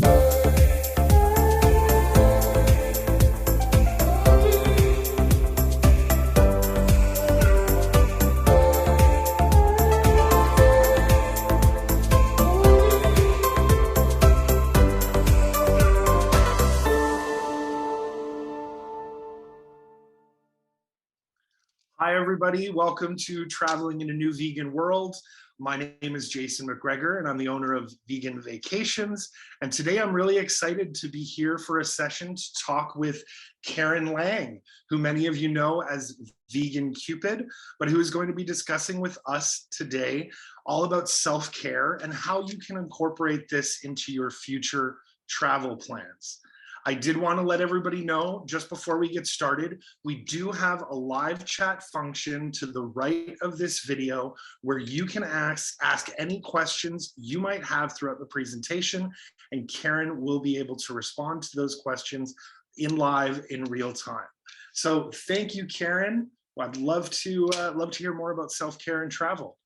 Hi, everybody. Welcome to Traveling in a New Vegan World. My name is Jason McGregor, and I'm the owner of Vegan Vacations. And today I'm really excited to be here for a session to talk with Karen Lang, who many of you know as Vegan Cupid, but who is going to be discussing with us today all about self-care and how you can incorporate this into your future travel plans. I did want to let everybody know, just before we get started, we do have a live chat function to the right of this video where you can ask any questions you might have throughout the presentation, and Karen will be able to respond to those questions in real time. So thank you, Karen. I'd love to hear more about self-care and travel.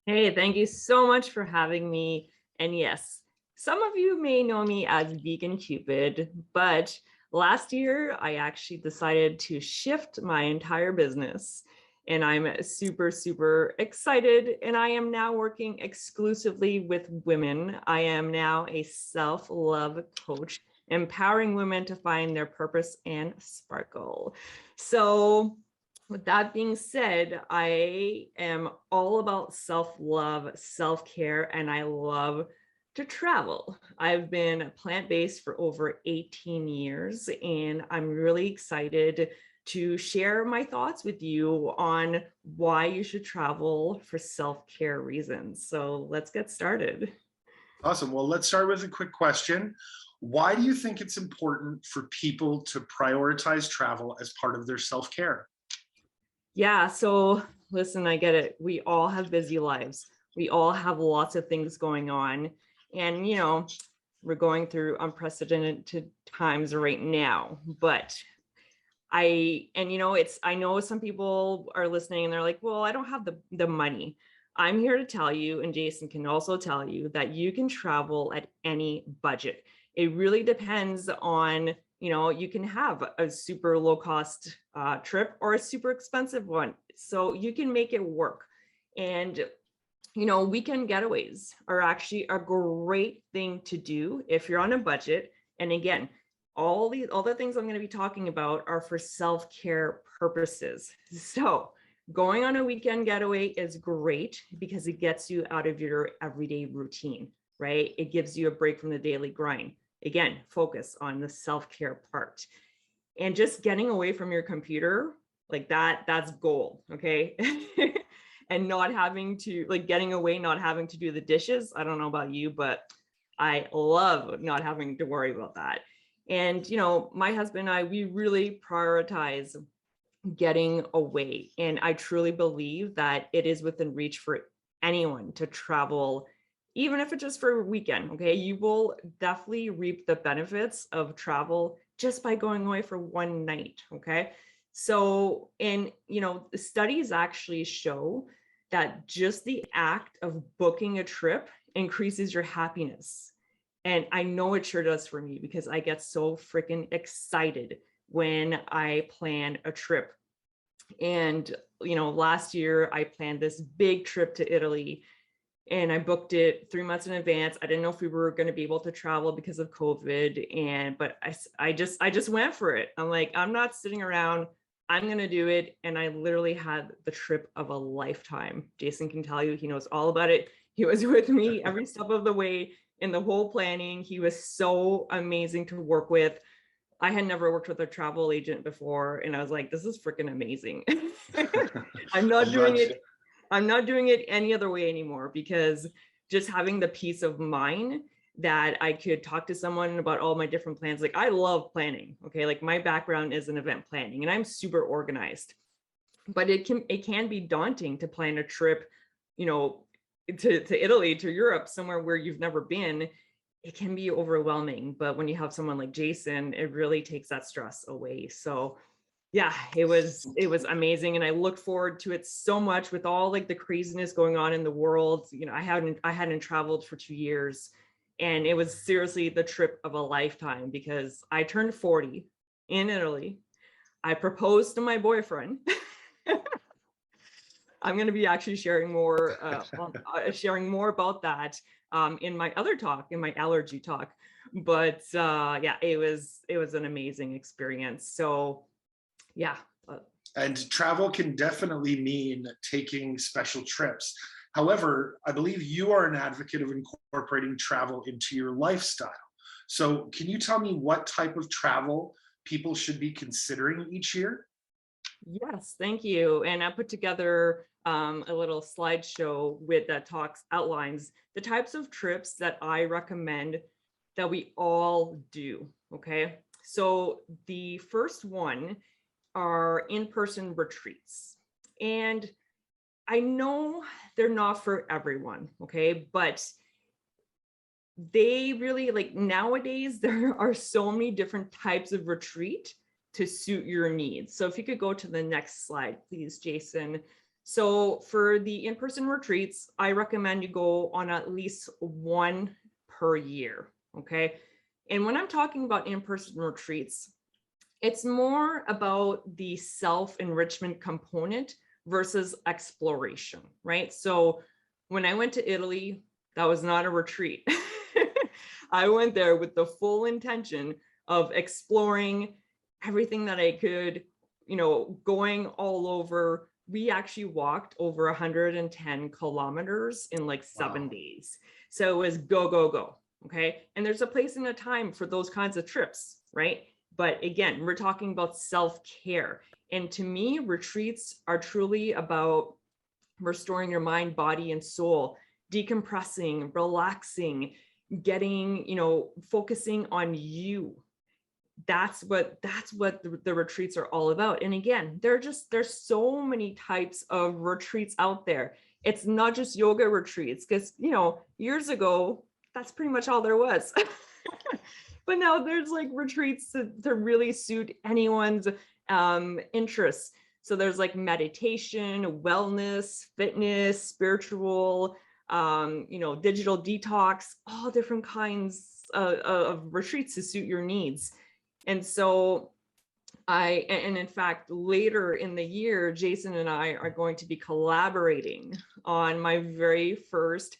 Hey, thank you so much for having me. And yes, some of you may know me as Vegan Cupid, but last year I actually decided to shift my entire business, and I'm super, super excited. And I am now working exclusively with women. I am now a self-love coach, empowering women to find their purpose and sparkle. So with that being said, I am all about self-love, self-care, and I love to travel. I've been plant-based for over 18 years, and I'm really excited to share my thoughts with you on why you should travel for self-care reasons. So let's get started. Awesome. Well, let's start with a quick question. Why do you think it's important for people to prioritize travel as part of their self-care? Yeah, so listen, I get it. We all have busy lives. We all have lots of things going on. And, you know, we're going through unprecedented times right now. But I know some people are listening and they're like, well, I don't have the money. I'm here to tell you, and Jason can also tell you, that you can travel at any budget. It really depends on, you can have a super low cost trip or a super expensive one. So you can make it work. And weekend getaways are actually a great thing to do if you're on a budget. And again, all the things I'm going to be talking about are for self-care purposes. So going on a weekend getaway is great because it gets you out of your everyday routine, right? It gives you a break from the daily grind. Again, focus on the self-care part. And just getting away from your computer, like that's gold, okay? And not having to, getting away, not having to do the dishes. I don't know about you, but I love not having to worry about that. And, my husband and I, we really prioritize getting away. And I truly believe that it is within reach for anyone to travel, even if it's just for a weekend, okay? You will definitely reap the benefits of travel just by going away for one night, okay? So, and, the studies actually show that just the act of booking a trip increases your happiness. And I know it sure does for me because I get so freaking excited when I plan a trip. And, last year I planned this big trip to Italy and I booked it 3 months in advance. I didn't know if we were going to be able to travel because of COVID. But I just went for it. I'm like, I'm not sitting around. I'm going to do it. And I literally had the trip of a lifetime. Jason can tell you, he knows all about it. He was with me every step of the way in the whole planning. He was so amazing to work with. I had never worked with a travel agent before. And I was like, this is freaking amazing. I'm not doing it any other way anymore, because just having the peace of mind that I could talk to someone about all my different plans. Like, I love planning. Okay. Like, my background is in event planning and I'm super organized, but it can be daunting to plan a trip, to Italy, to Europe, somewhere where you've never been. It can be overwhelming, but when you have someone like Jason, it really takes that stress away. So yeah, it was amazing. And I look forward to it so much with all the craziness going on in the world. I hadn't traveled for 2 years. And it was seriously the trip of a lifetime because I turned 40 in Italy. I proposed to my boyfriend. I'm going to be actually sharing more about that in my other talk, in my allergy talk. But yeah, it was an amazing experience. So yeah. And travel can definitely mean taking special trips. However, I believe you are an advocate of incorporating travel into your lifestyle. So can you tell me what type of travel people should be considering each year? Yes, thank you. And I put together a little slideshow with that outlines the types of trips that I recommend that we all do. Okay. So the first one are in-person retreats. And I know they're not for everyone. Okay. But they really, like, nowadays, there are so many different types of retreat to suit your needs. So if you could go to the next slide, please, Jason. So for the in-person retreats, I recommend you go on at least one per year, okay? And when I'm talking about in-person retreats, it's more about the self-enrichment component versus exploration, right? So when I went to Italy, that was not a retreat. I went there with the full intention of exploring everything that I could, going all over. We actually walked over 110 kilometers in like 7 days. So it was go, go, go. Okay. And there's a place and a time for those kinds of trips, right? But again, we're talking about self-care. And to me, retreats are truly about restoring your mind, body, and soul, decompressing, relaxing, getting, focusing on you. That's what the retreats are all about. And again, there's so many types of retreats out there. It's not just yoga retreats, because years ago, that's pretty much all there was. But now there's like retreats to really suit anyone's interests. So there's like meditation, wellness, fitness, spiritual, digital detox, all different kinds of retreats to suit your needs. And so and in fact, later in the year, Jason and I are going to be collaborating on my very first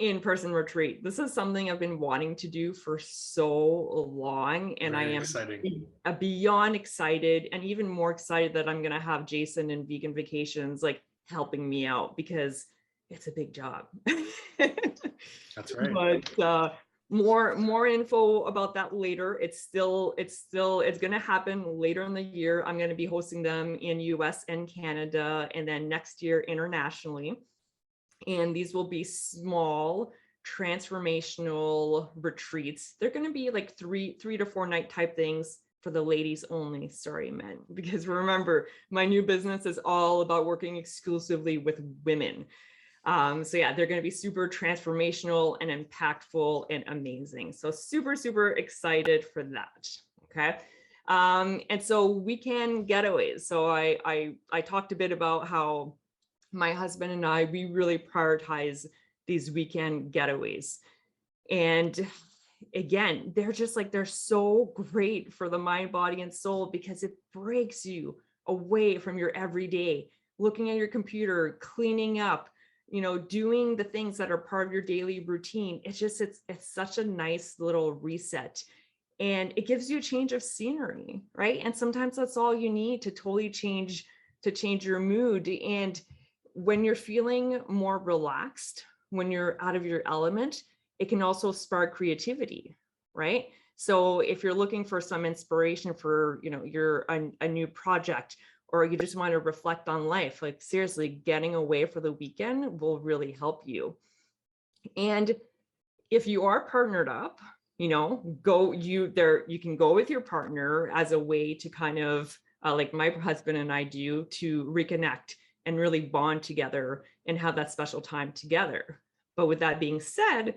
in-person retreat. This is something I've been wanting to do for so long, and Very I am exciting. beyond excited, and even more excited that I'm going to have Jason and Vegan Vacations like helping me out, because it's a big job. That's right. But more info about that later. It's going to happen later in the year. I'm going to be hosting them in US and Canada, and then next year internationally. And these will be small transformational retreats. They're going to be like three to 4 night type things for the ladies only. Sorry, men, because remember, my new business is all about working exclusively with women. So yeah, they're going to be super transformational and impactful and amazing. So super, super excited for that. Okay. And so weekend getaways. So I talked a bit about how my husband and I, we really prioritize these weekend getaways. And again, they're so great for the mind, body, and soul, because it breaks you away from your everyday, looking at your computer, cleaning up, doing the things that are part of your daily routine. It's such a nice little reset. And it gives you a change of scenery, right? And sometimes that's all you need to totally change your mood. And when you're feeling more relaxed, when you're out of your element, it can also spark creativity, right? So if you're looking for some inspiration for, a new project, or you just want to reflect on life, like seriously, getting away for the weekend will really help you. And if you are partnered up, you can go with your partner as a way to kind of like my husband and I do, to reconnect and really bond together and have that special time together. But with that being said,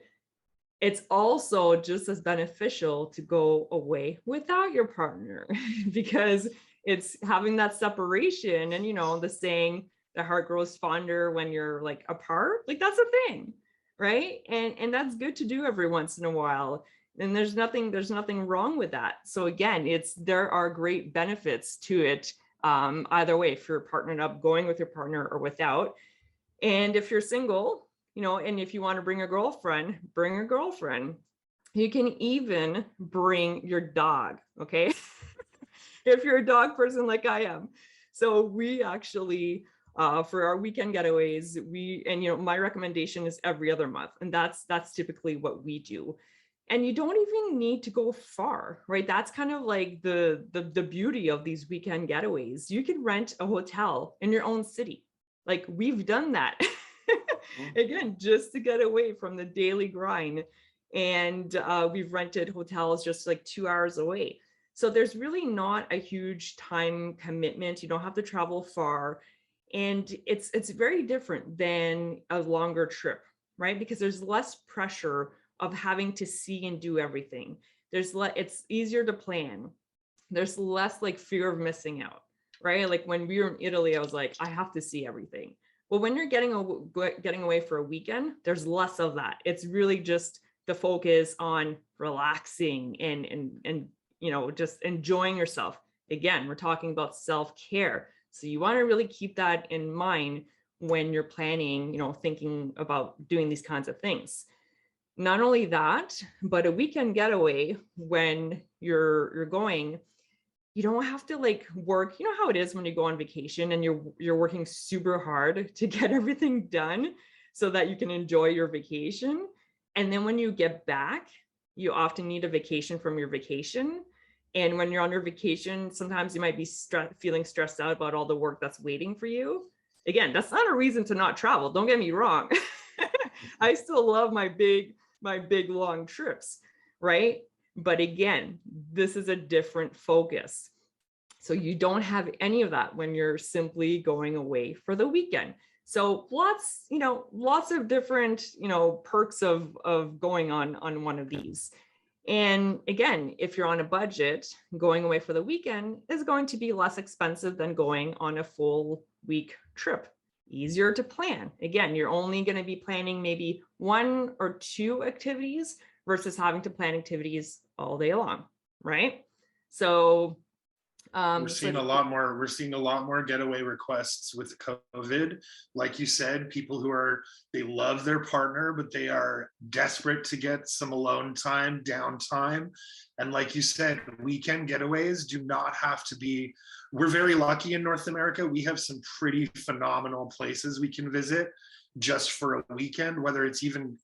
it's also just as beneficial to go away without your partner because it's having that separation. And the saying, the heart grows fonder when you're like apart, like that's a thing. right? And that's good to do every once in a while. And there's nothing wrong with that. So again, there are great benefits to it, either way, if you're partnered up, going with your partner or without. And if you're single, and if you want to bring a girlfriend, bring a girlfriend. You can even bring your dog, okay? If you're a dog person like I am. So we actually, for our weekend getaways, my recommendation is every other month. And that's typically what we do. And you don't even need to go far, right? That's kind of like the beauty of these weekend getaways. You can rent a hotel in your own city. Like we've done that. Again, just to get away from the daily grind. And we've rented hotels just like 2 hours away. So there's really not a huge time commitment. You don't have to travel far. And it's very different than a longer trip, right? Because there's less pressure of having to see and do everything. It's easier to plan. There's less like fear of missing out, right? Like when we were in Italy, I was like, I have to see everything. Well, when you're getting away for a weekend, there's less of that. It's really just the focus on relaxing and just enjoying yourself. Again, we're talking about self-care. So you want to really keep that in mind when you're planning, thinking about doing these kinds of things. Not only that, but a weekend getaway, when you're going, you don't have to like work. You know how it is when you go on vacation and you're working super hard to get everything done so that you can enjoy your vacation. And then when you get back, you often need a vacation from your vacation. And when you're on your vacation, sometimes you might be feeling stressed out about all the work that's waiting for you. Again, that's not a reason to not travel. Don't get me wrong. I still love my big long trips, right? But again, this is a different focus. So you don't have any of that when you're simply going away for the weekend. So lots of different, perks of going on one of these. And again, if you're on a budget, going away for the weekend is going to be less expensive than going on a full week trip. Easier to plan. Again, you're only going to be planning maybe 1 or 2 activities versus having to plan activities all day long, right? So we're seeing a lot more getaway requests with COVID. Like you said, people they love their partner, but they are desperate to get some alone time, downtime. And like you said, weekend getaways do not have to be. We're very lucky in North America. We have some pretty phenomenal places we can visit just for a weekend, whether it's even,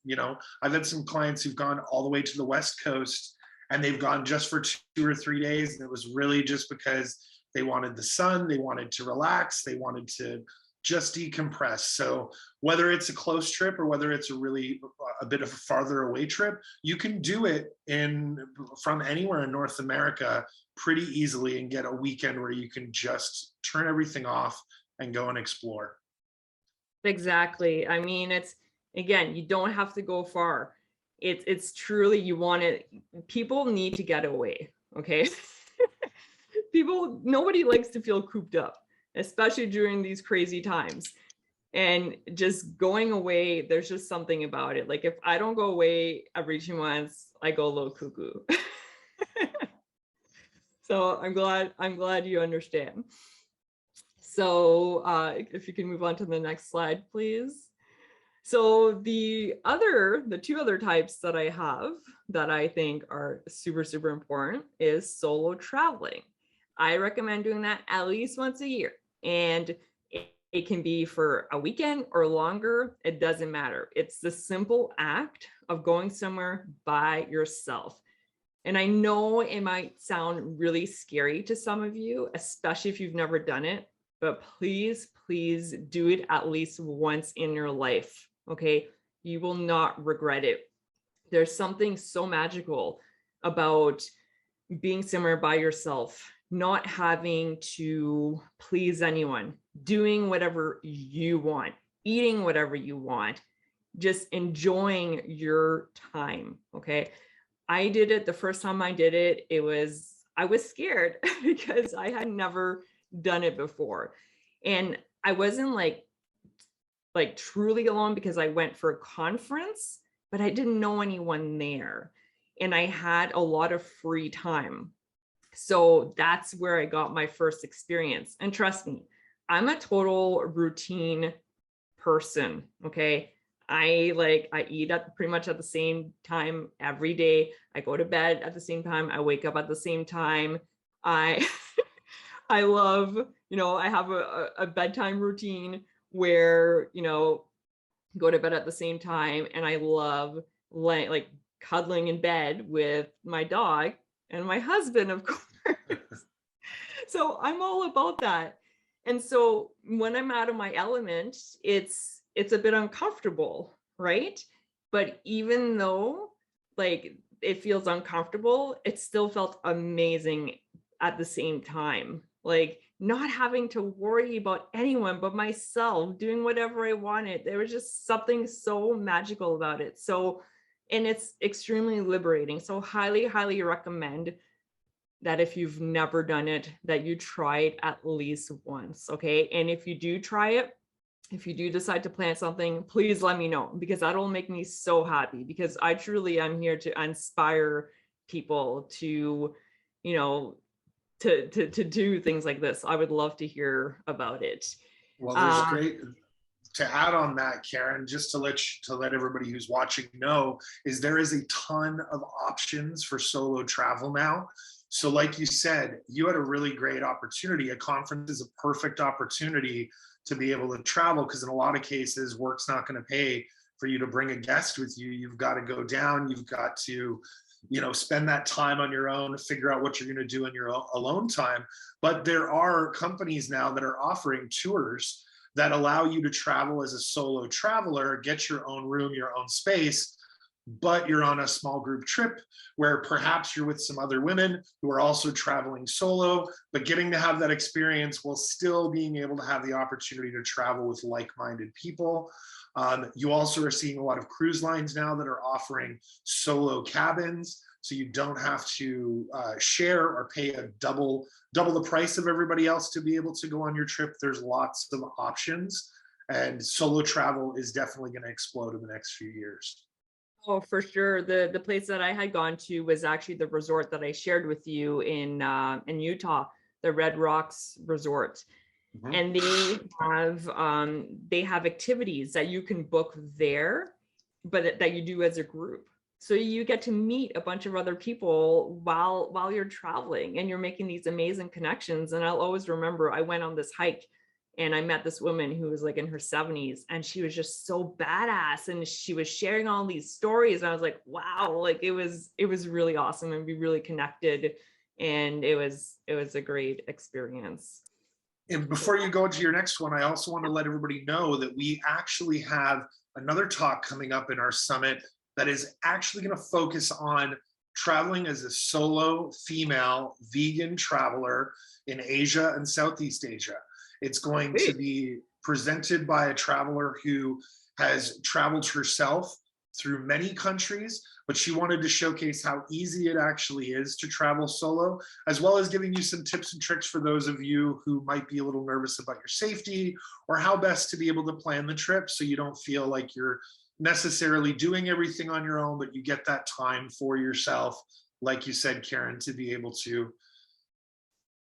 I've had some clients who've gone all the way to the West Coast and they've gone just for 2 or 3 days. And it was really just because they wanted the sun, they wanted to relax, they wanted to just decompress. So whether it's a close trip or whether it's a bit of a farther away trip, you can do it from anywhere in North America pretty easily and get a weekend where you can just turn everything off and go and explore. Exactly. I mean, again, you don't have to go far. It's truly, people need to get away. Okay. Nobody likes to feel cooped up, especially during these crazy times. And just going away, there's just something about it. Like if I don't go away every 2 months, I go a little cuckoo. So I'm glad you understand. So if you can move on to the next slide, please. So the 2 other types that I have that I think are super, super important is solo traveling. I recommend doing that at least once a year. And it can be for a weekend or longer. It doesn't matter. It's the simple act of going somewhere by yourself. And I know it might sound really scary to some of you, especially if you've never done it, but please, please do it at least once in your life. Okay. You will not regret it. There's something so magical about being somewhere by yourself, not having to please anyone, doing whatever you want, eating whatever you want, just enjoying your time. Okay. I did it the first time I did it. I was scared because I had never done it before. And I wasn't like like truly alone because I went for a conference, but I didn't know anyone there. And I had a lot of free time. So that's where I got my first experience. And trust me, I'm a total routine person. Okay. I eat at pretty much at the same time every day. I go to bed at the same time. I wake up at the same time. I I love, I have a bedtime routine where, go to bed at the same time. And I love like cuddling in bed with my dog and my husband, of course. So I'm all about that. And so when I'm out of my element, it's a bit uncomfortable, right? But even though like it feels uncomfortable, it still felt amazing at the same time. Like not having to worry about anyone but myself, doing whatever I wanted. There was just something so magical about it. So, and it's extremely liberating. So highly, highly recommend that if you've never done it, that you try it at least once. Okay. And if you do try it, if you do decide to plan something, please let me know, because that'll make me so happy, because I truly am here to inspire people to, you know, to do things like this. I would love to hear about it. Well, there's great to add on that, Karen, just to let everybody who's watching know, is there is a ton of options for solo travel now. So like you said, you had a really great opportunity. A conference is a perfect opportunity to be able to travel, because in a lot of cases, work's not going to pay for you to bring a guest with you. You've got to go down, you've got to, spend that time on your own, figure out what you're going to do in your alone time. But there are companies now that are offering tours that allow you to travel as a solo traveler, get your own room, your own space, but you're on a small group trip where perhaps you're with some other women who are also traveling solo, but getting to have that experience while still being able to have the opportunity to travel with like-minded people. You also are seeing a lot of cruise lines now that are offering solo cabins, so you don't have to share or pay a double the price of everybody else to be able to go on your trip. There's lots of options, and solo travel is definitely going to explode in the next few years. Oh, for sure. The place that I had gone to was actually the resort that I shared with you in Utah, the Red Rocks Resort. Mhm. And they have activities that you can book there, but that you do as a group. So you get to meet a bunch of other people while you're traveling, and you're making these amazing connections. And I'll always remember I went on this hike and I met this woman who was like in her 70s, and she was just so badass, and she was sharing all these stories, and I was like, wow, like it was really awesome, and we really connected, and it was a great experience. And before you go into your next one, I also want to let everybody know that we actually have another talk coming up in our summit that is actually going to focus on traveling as a solo female vegan traveler in Asia and Southeast Asia. It's going to be presented by a traveler who has traveled herself through many countries, but she wanted to showcase how easy it actually is to travel solo, as well as giving you some tips and tricks for those of you who might be a little nervous about your safety, or how best to be able to plan the trip so you don't feel like you're necessarily doing everything on your own, but you get that time for yourself, like you said, Karen, to be able to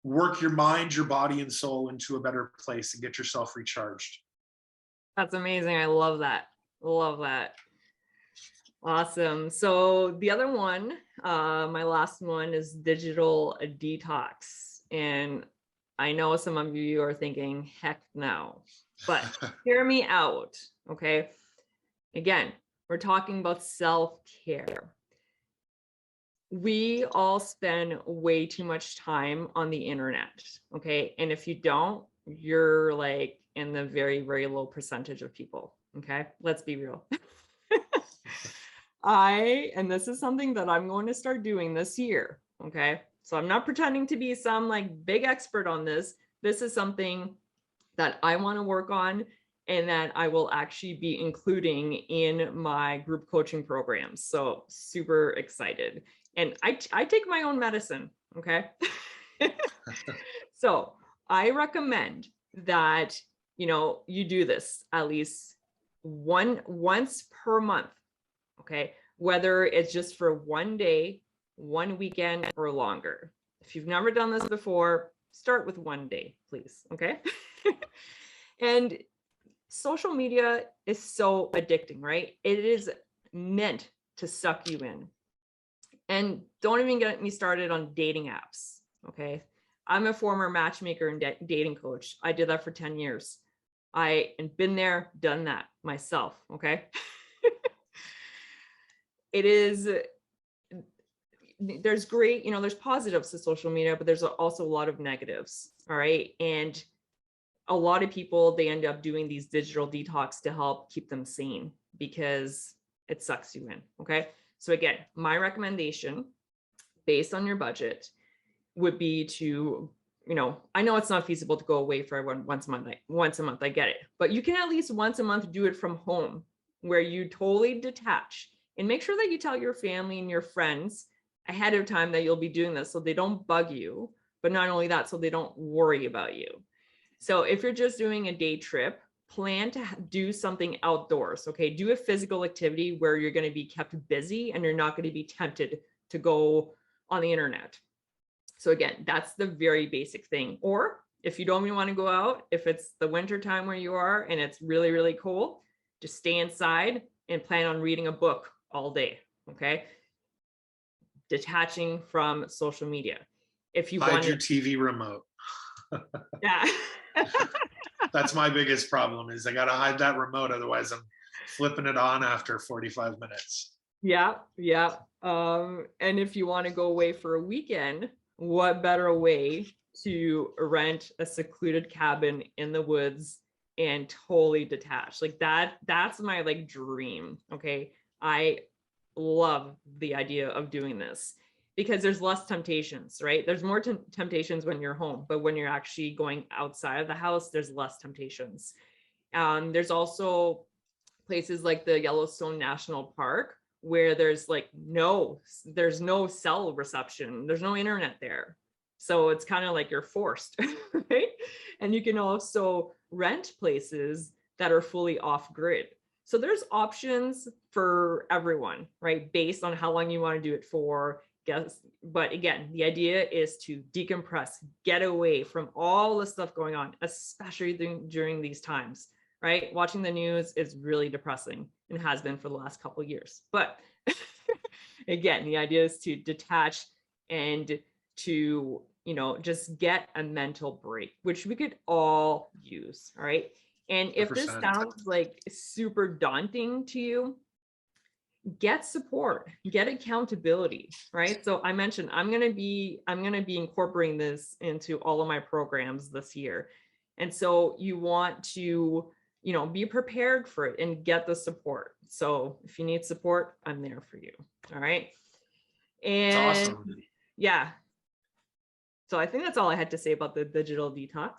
work your mind, your body, and soul into a better place and get yourself recharged. That's amazing. I love that. Love that. Awesome. So the other one, my last one, is digital detox. And I know some of you are thinking, heck no, but hear me out. Okay. Again, we're talking about self-care. We all spend way too much time on the internet. Okay. And if you don't, you're like in the very, very low percentage of people. Okay. Let's be real. And this is something that I'm going to start doing this year. Okay. So I'm not pretending to be some like big expert on this. This is something that I want to work on, and that I will actually be including in my group coaching programs. So super excited. And I take my own medicine. Okay. So I recommend that you do this at least once per month. Okay. Whether it's just for one day, one weekend, or longer. If you've never done this before, start with one day, please. Okay. And social media is so addicting, right? It is meant to suck you in. And don't even get me started on dating apps. Okay. I'm a former matchmaker and dating coach. I did that for 10 years. I have been there, done that myself. Okay. It is, there's great, there's positives to social media, but there's also a lot of negatives. All right. And a lot of people, they end up doing these digital detox to help keep them sane because it sucks you in. Okay. So again, my recommendation based on your budget would be to, I know it's not feasible to go away for everyone once a month, I get it, but you can at least once a month do it from home where you totally detach, and make sure that you tell your family and your friends ahead of time that you'll be doing this so they don't bug you, but not only that, so they don't worry about you. So if you're just doing a day trip, plan to do something outdoors, okay? Do a physical activity where you're going to be kept busy and you're not going to be tempted to go on the internet. So again, that's the very basic thing. Or if you don't even want to go out, if it's the winter time where you are and it's really, really cold, just stay inside and plan on reading a book all day, okay? Detaching from social media. If you Hide want your TV remote. Yeah. That's my biggest problem is I got to hide that remote. Otherwise I'm flipping it on after 45 minutes. Yeah. And if you want to go away for a weekend, what better way to rent a secluded cabin in the woods and totally detach? Like that's my dream. Okay. I love the idea of doing this because there's less temptations, right? There's more temptations when you're home, but when you're actually going outside of the house, there's less temptations. There's also places like the Yellowstone National Park where there's no cell reception. There's no internet there. So it's kind of like you're forced, right? And you can also rent places that are fully off grid. So there's options for everyone, right? Based on how long you want to do it for. But again, the idea is to decompress, get away from all the stuff going on, especially during these times, right? Watching the news is really depressing and has been for the last couple of years. But again, the idea is to detach and to, just get a mental break, which we could all use. All right. And if 100%. this sounds super daunting to you, get support, get accountability, right? So I mentioned I'm going to be incorporating this into all of my programs this year. And so you want to, be prepared for it and get the support. So if you need support, I'm there for you. All right. And that's awesome. Yeah. So I think that's all I had to say about the digital detox.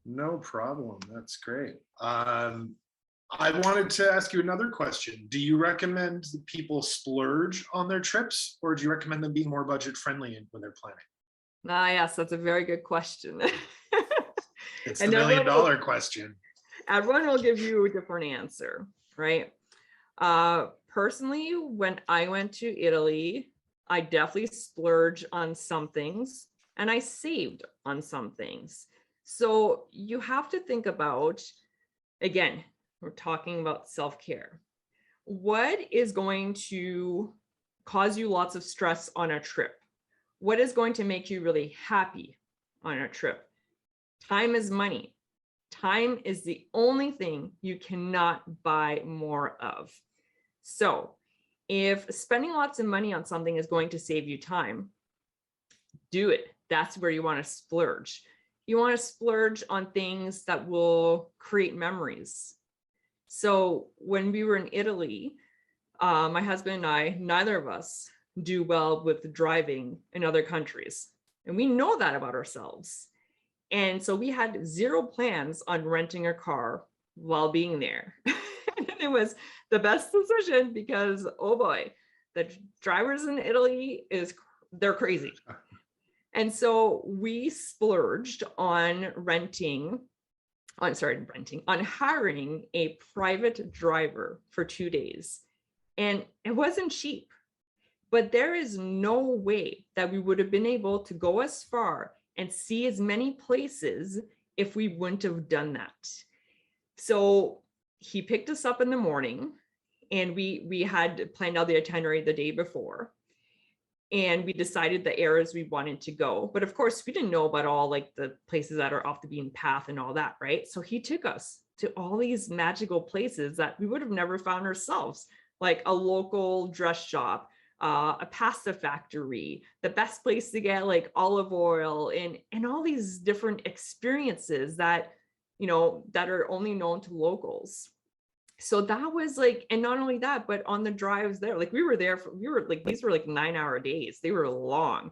No problem. That's great. I wanted to ask you another question. Do you recommend people splurge on their trips, or do you recommend them being more budget friendly when they're planning? Yes, that's a very good question. It's the $1 million question. Everyone will give you a different answer, right? Personally, when I went to Italy, I definitely splurged on some things and I saved on some things. So you have to think about, again, we're talking about self-care. What is going to cause you lots of stress on a trip? What is going to make you really happy on a trip? Time is money. Time is the only thing you cannot buy more of. So if spending lots of money on something is going to save you time, do it. That's where you want to splurge. You want to splurge on things that will create memories. So when we were in Italy, my husband and I, neither of us do well with driving in other countries. And we know that about ourselves. And so we had zero plans on renting a car while being there. And it was the best decision because, oh boy, the drivers in Italy they're crazy. And so we splurged on renting on hiring a private driver for 2 days. And it wasn't cheap, but there is no way that we would have been able to go as far and see as many places if we wouldn't have done that. So he picked us up in the morning, and we had planned out the itinerary the day before, and we decided the areas we wanted to go. But of course, we didn't know about all like the places that are off the beaten path and all that, right? So he took us to all these magical places that we would have never found ourselves, like a local dress shop, a pasta factory, the best place to get like olive oil, and all these different experiences that, you know, that are only known to locals. So that was like, and not only that, but on the drives there, like we were like, these were like 9-hour days. They were long.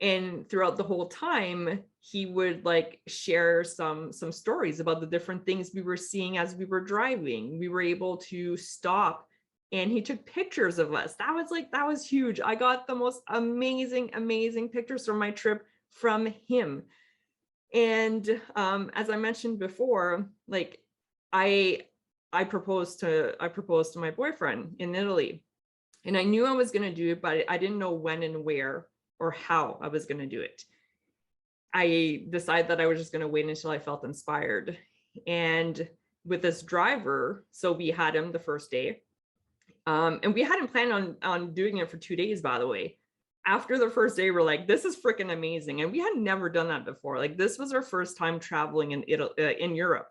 And throughout the whole time, he would like share some stories about the different things we were seeing as we were driving. We were able to stop, and he took pictures of us. That was huge. I got the most amazing pictures from my trip from him. And as I mentioned before, like I proposed to my boyfriend in Italy, and I knew I was going to do it, but I didn't know when and where or how I was going to do it. I decided that I was just going to wait until I felt inspired. And with this driver, so we had him the first day, and we hadn't planned on doing it for 2 days, by the way. After the first day, we're like, this is freaking amazing. And we had never done that before. Like, this was our first time traveling in Europe.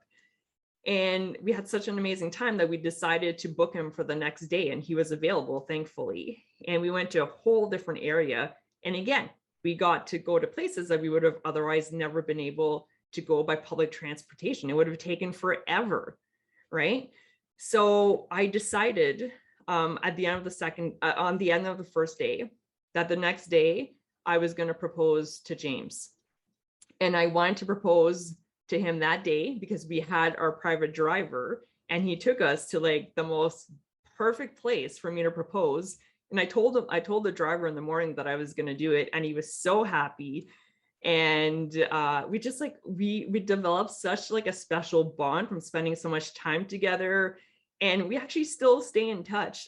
And we had such an amazing time that we decided to book him for the next day, and he was available, thankfully. And we went to a whole different area. And again, we got to go to places that we would have otherwise never been able to go by public transportation. It would have taken forever, right? So I decided at the end of on the end of the first day, that the next day I was going to propose to James. And I wanted to propose to him that day because we had our private driver, and he took us to like the most perfect place for me to propose. And I told the driver in the morning that I was going to do it, and he was so happy. And we just like we developed such like a special bond from spending so much time together, and we actually still stay in touch.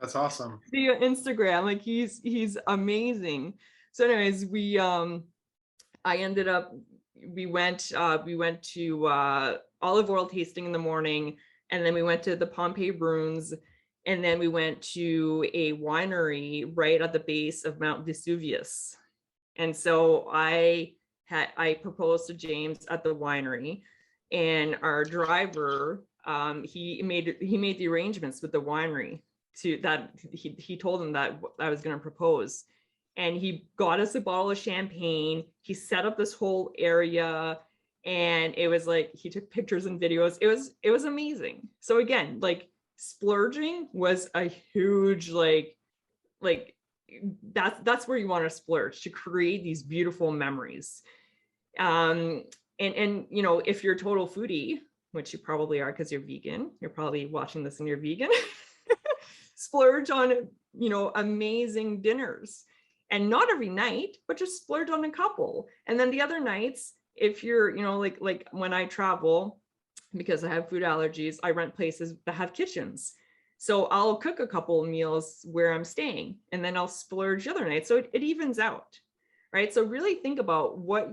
That's awesome. Via Instagram. Like he's amazing. So anyways, we went to olive oil tasting in the morning, and then we went to the Pompeii ruins, and then we went to a winery right at the base of Mount Vesuvius. And so I proposed to James at the winery, and our driver, he made the arrangements with the winery he told him that I was going to propose. And he got us a bottle of champagne. He set up this whole area, and it was like he took pictures and videos. It was amazing. So again, like splurging was a huge like that's where you want to splurge, to create these beautiful memories. And you know, if you're a total foodie, which you probably are because you're vegan, you're probably watching this and you're vegan, splurge on, you know, amazing dinners. And not every night, but just splurge on a couple. And then the other nights, if you're, you know, like when I travel, because I have food allergies, I rent places that have kitchens. So I'll cook a couple of meals where I'm staying, and then I'll splurge the other night. So it evens out, right? So really think about what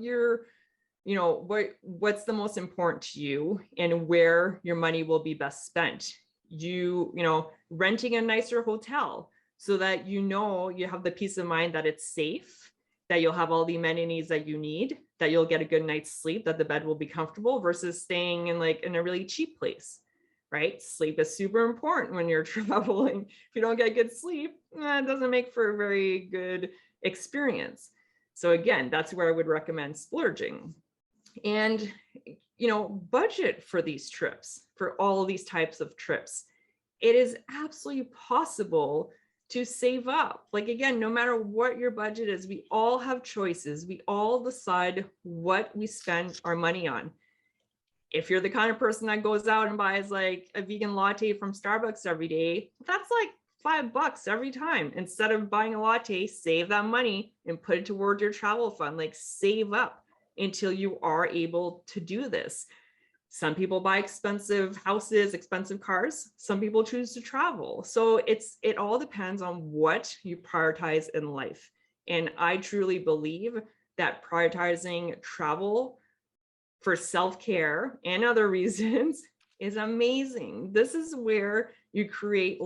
what's the most important to you and where your money will be best spent. You know, renting a nicer hotel, so that you know you have the peace of mind that it's safe, that you'll have all the amenities that you need, that you'll get a good night's sleep, that the bed will be comfortable, versus staying in a really cheap place, right? Sleep is super important when you're traveling. If you don't get good sleep, it doesn't make for a very good experience. So again, that's where I would recommend splurging. And, you know, budget for these trips, for all of these types of trips. It is absolutely possible to save up. Like, again, no matter what your budget is, we all have choices. We all decide what we spend our money on. If you're the kind of person that goes out and buys like a vegan latte from Starbucks every day, that's like $5 every time. Instead of buying a latte, save that money and put it towards your travel fund. Like, save up. until you are able to do this. Some people buy expensive houses, expensive cars. Some people choose to travel. So it all depends on what you prioritize in life. And I truly believe that prioritizing travel for self-care and other reasons is amazing. This is where you create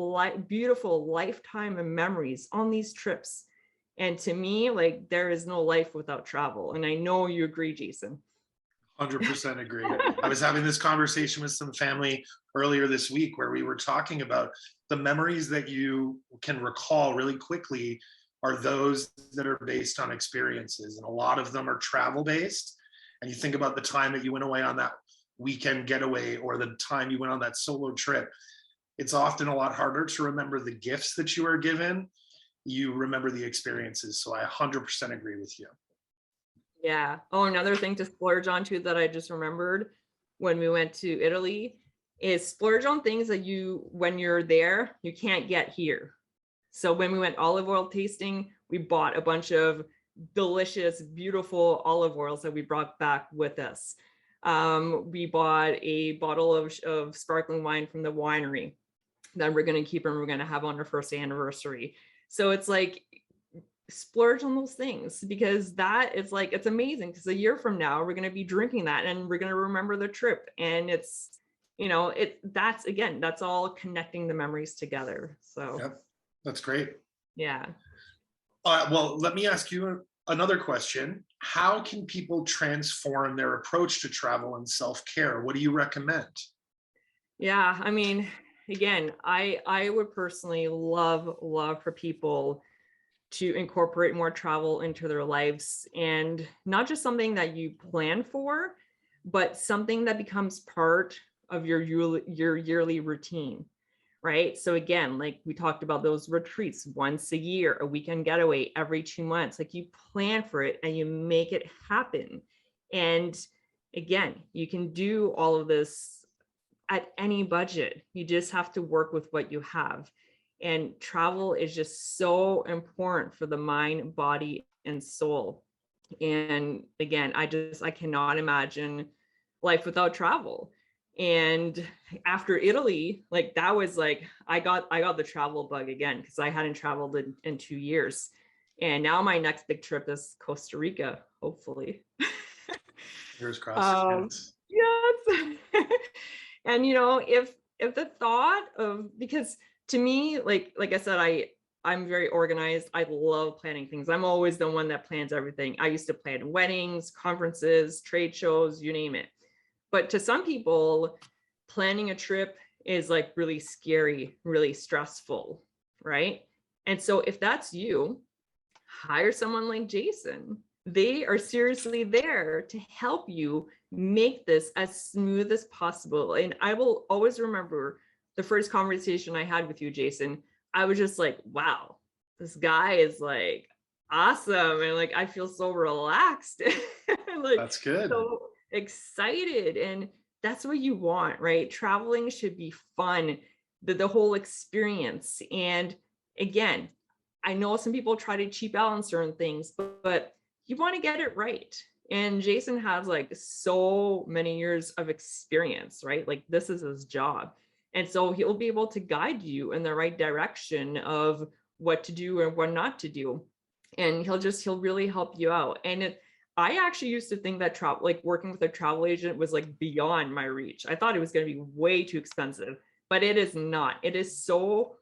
beautiful lifetime memories on these trips. And to me, like, there is no life without travel. And I know you agree, Jason. 100% agree. I was having this conversation with some family earlier this week where we were talking about the memories that you can recall really quickly are those that are based on experiences. And a lot of them are travel based. And you think about the time that you went away on that weekend getaway or the time you went on that solo trip, it's often a lot harder to remember the gifts that you were given. You remember the experiences. So I 100% agree with you. Yeah. Oh, another thing to splurge on too that I just remembered when we went to Italy is splurge on things that when you're there, you can't get here. So when we went olive oil tasting, we bought a bunch of delicious, beautiful olive oils that we brought back with us. We bought a bottle of sparkling wine from the winery that we're going to keep and we're going to have on our first anniversary. So it's like, splurge on those things, because that is like, it's amazing, because a year from now we're going to be drinking that and we're going to remember the trip. And it's, that's all connecting the memories together. So yep, that's great. Yeah. Well, let me ask you another question. How can people transform their approach to travel and self-care? What do you recommend? Yeah, I mean, again, I would personally love for people to incorporate more travel into their lives, and not just something that you plan for, but something that becomes part of your yearly routine, right? So again, like we talked about those retreats once a year, a weekend getaway every 2 months, like you plan for it and you make it happen. And again, you can do all of this at any budget. You just have to work with what you have. And travel is just so important for the mind, body, and soul. And again, I cannot imagine life without travel. And after Italy, like that was like, I got the travel bug again, because I hadn't traveled in 2 years. And now my next big trip is Costa Rica, hopefully. Fingers crossed. Yes. And if the thought of, because to me, like I said, I'm very organized. I love planning things. I'm always the one that plans everything. I used to plan weddings, conferences, trade shows, you name it. But to some people, planning a trip is like really scary, really stressful, right? And so if that's you, hire someone like Jason. They are seriously there to help you make this as smooth as possible. And I will always remember the first conversation I had with you, Jason. I was just like, wow, this guy is like awesome. And like, I feel so relaxed and like, that's good. So excited. And that's what you want, right? Traveling should be fun, the whole experience. And again, I know some people try to cheap out on certain things, but you want to get it right. And Jason has like so many years of experience, right? Like this is his job. And so he'll be able to guide you in the right direction of what to do and what not to do. And he'll really help you out. And I actually used to think that like working with a travel agent was like beyond my reach. I thought it was going to be way too expensive, but it is not. It is so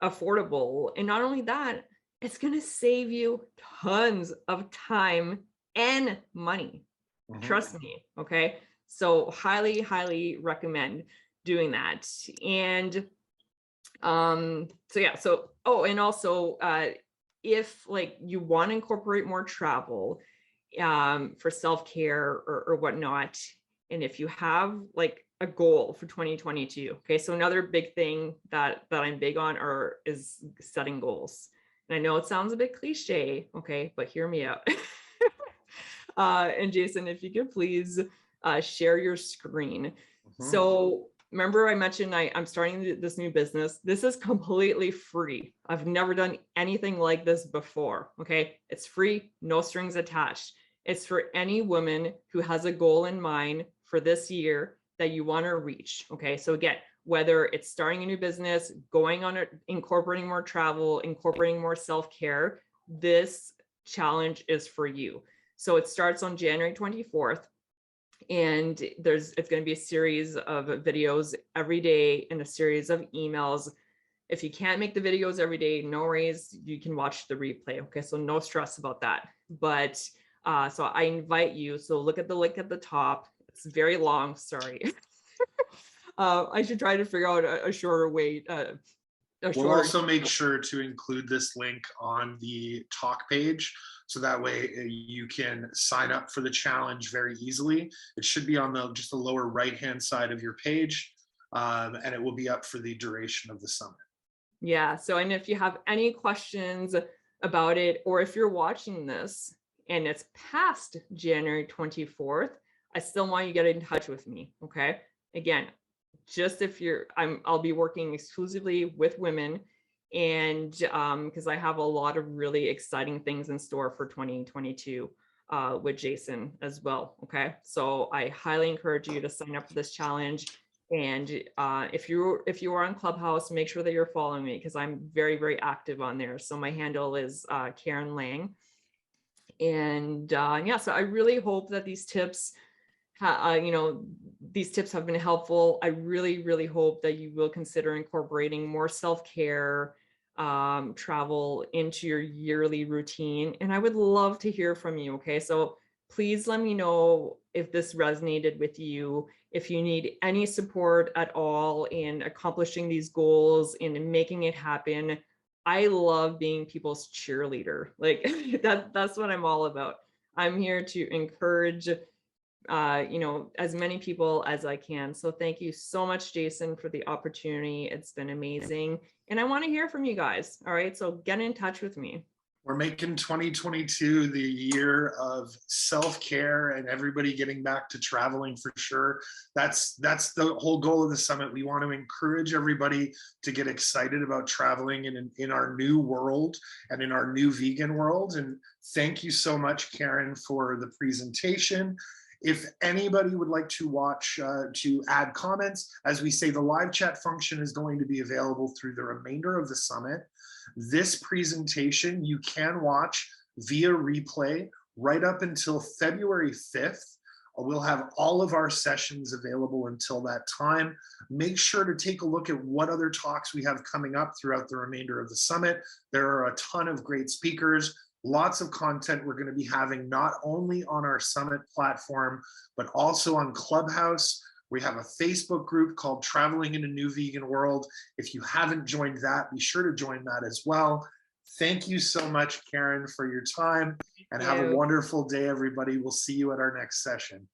affordable. And not only that, it's going to save you tons of time and money. Mm-hmm. Trust me. Okay. So highly, highly recommend doing that. And and also if like you want to incorporate more travel for self-care or whatnot, and if you have like a goal for 2022, okay, so another big thing that I'm big on is setting goals. And I know it sounds a bit cliche, okay, but hear me out. And Jason, if you could please share your screen. Mm-hmm. So remember I mentioned I'm starting this new business. This is completely free. I've never done anything like this before, okay? It's free, no strings attached. It's for any woman who has a goal in mind for this year that you want to reach. Okay. So again, whether it's starting a new business, going on it, incorporating more travel, incorporating more self-care, this challenge is for you. So it starts on January 24th. And it's going to be a series of videos every day and a series of emails. If you can't make the videos every day, no worries, you can watch the replay. Okay, so no stress about that. But so I invite you. So look at the link at the top. It's very long, sorry. I should try to figure out a shorter way. We'll also make sure to include this link on the talk page, so that way you can sign up for the challenge very easily. It should be on just the lower right-hand side of your page, and it will be up for the duration of the summit. Yeah, so and if you have any questions about it, or if you're watching this and it's past January 24th, I still want you to get in touch with me, okay? Again, just if I'll be working exclusively with women, and because I have a lot of really exciting things in store for 2022 with Jason as well. Okay, so I highly encourage you to sign up for this challenge. And if you are on Clubhouse, make sure that you're following me, because I'm very, very active on there. So my handle is Karen Lang. And yeah, so I really hope that these tips these tips have been helpful. I really, really hope that you will consider incorporating more self-care, travel into your yearly routine. And I would love to hear from you. Okay. So please let me know if this resonated with you, if you need any support at all in accomplishing these goals and in making it happen. I love being people's cheerleader. Like that's what I'm all about. I'm here to encourage as many people as I can. So thank you so much, Jason, for the opportunity. It's been amazing. And I want to hear from you guys. All right. So get in touch with me. We're making 2022 the year of self-care and everybody getting back to traveling for sure. That's the whole goal of the summit. We want to encourage everybody to get excited about traveling in our new world and in our new vegan world. And thank you so much, Karen, for the presentation. If anybody would like to watch, to add comments, as we say, the live chat function is going to be available through the remainder of the summit. This presentation you can watch via replay right up until February 5th. We'll have all of our sessions available until that time. Make sure to take a look at what other talks we have coming up throughout the remainder of the summit. There are a ton of great speakers. Lots of content we're going to be having not only on our summit platform, but also on Clubhouse. We have a Facebook group called Traveling in a New Vegan World. If you haven't joined that, be sure to join that as well. Thank you so much, Karen, for your time, and have a wonderful day, everybody. We'll see you at our next session.